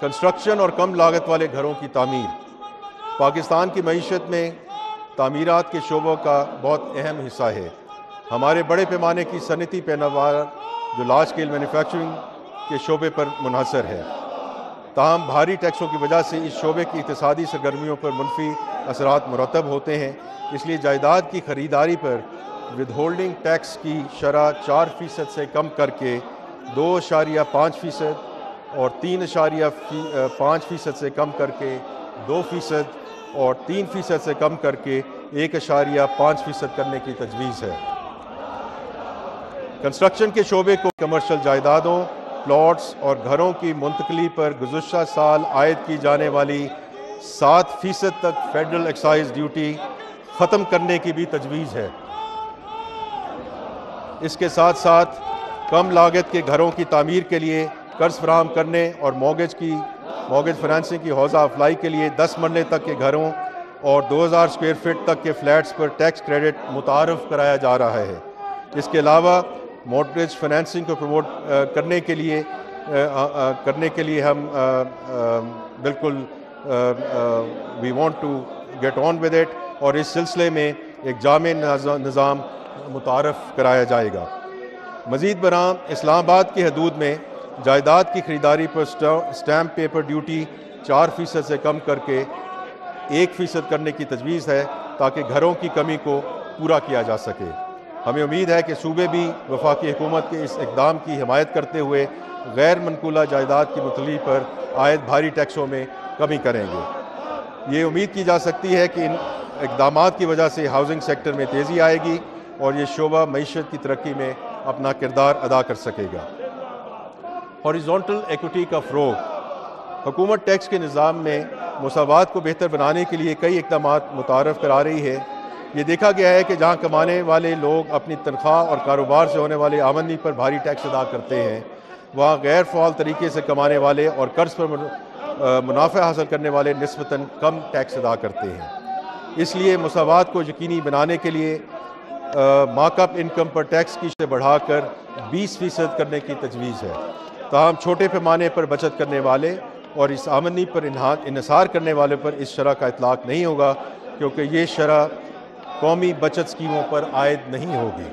Construction اور کم لاگت والے گھروں کی تعمیر۔ پاکستان کی معیشت میں تعمیرات کے شعبوں کا بہت اہم حصہ ہے۔ ہمارے بڑے پیمانے کی صنعتی پیداوار جو لارج اسکیل مینوفیکچرنگ کے شعبے پر منحصر ہے، تاہم بھاری ٹیکسوں کی وجہ سے اس شعبے کی اقتصادی سرگرمیوں پر منفی اثرات مرتب ہوتے ہیں۔ اس لیے جائیداد کی خریداری پر ود ہولڈنگ ٹیکس کی شرح 4% سے کم کر کے 2.5% اور 3.5% سے کم کر کے 2% اور 3% سے کم کر کے 1.5% کرنے کی تجویز ہے۔ کنسٹرکشن کے شعبے کو کمرشل جائیدادوں، پلاٹس اور گھروں کی منتقلی پر گزشتہ سال عائد کی جانے والی 7% تک فیڈرل ایکسائز ڈیوٹی ختم کرنے کی بھی تجویز ہے۔ اس کے ساتھ ساتھ کم لاگت کے گھروں کی تعمیر کے لیے قرض فراہم کرنے اور مورگیج فنانسنگ کی حوصلہ افزائی کے لیے 10 مرلے تک کے گھروں اور 2000 اسکوائر فٹ تک کے فلیٹس پر ٹیکس کریڈٹ متعارف کرایا جا رہا ہے۔ اس کے علاوہ مورگیج فنانسنگ کو پروموٹ کرنے کے لیے ہم بالکل we want to get on with it, اور اس سلسلے میں ایک جامع نظام متعارف کرایا جائے گا۔ مزید برآں اسلام آباد کی حدود میں جائیداد کی خریداری پر اسٹیمپ پیپر ڈیوٹی 4% سے کم کر کے 1% کرنے کی تجویز ہے تاکہ گھروں کی کمی کو پورا کیا جا سکے۔ ہمیں امید ہے کہ صوبے بھی وفاقی حکومت کے اس اقدام کی حمایت کرتے ہوئے غیر منقولہ جائیداد کی منتقلی پر عائد بھاری ٹیکسوں میں کمی کریں گے۔ یہ امید کی جا سکتی ہے کہ ان اقدامات کی وجہ سے ہاؤسنگ سیکٹر میں تیزی آئے گی اور یہ شعبہ معیشت کی ترقی میں اپنا کردار ادا کر سکے گا۔ ہاریزونٹل ایکوٹی کا فروغ۔ حکومت ٹیکس کے نظام میں مساوات کو بہتر بنانے کے لیے کئی اقدامات متعارف کرا رہی ہے۔ یہ دیکھا گیا ہے کہ جہاں کمانے والے لوگ اپنی تنخواہ اور کاروبار سے ہونے والے آمدنی پر بھاری ٹیکس ادا کرتے ہیں، وہاں غیر فعال طریقے سے کمانے والے اور قرض پر منافع حاصل کرنے والے نسبتاً کم ٹیکس ادا کرتے ہیں۔ اس لیے مساوات کو یقینی بنانے کے لیے mark up income per tax کی شرح بڑھا کر 20% کرنے کی تجویز ہے۔ تاہم چھوٹے پیمانے پر بچت کرنے والے اور اس آمدنی پر انحصار کرنے والے پر اس شرح کا اطلاق نہیں ہوگا، کیونکہ یہ شرح قومی بچت اسکیموں پر عائد نہیں ہوگی۔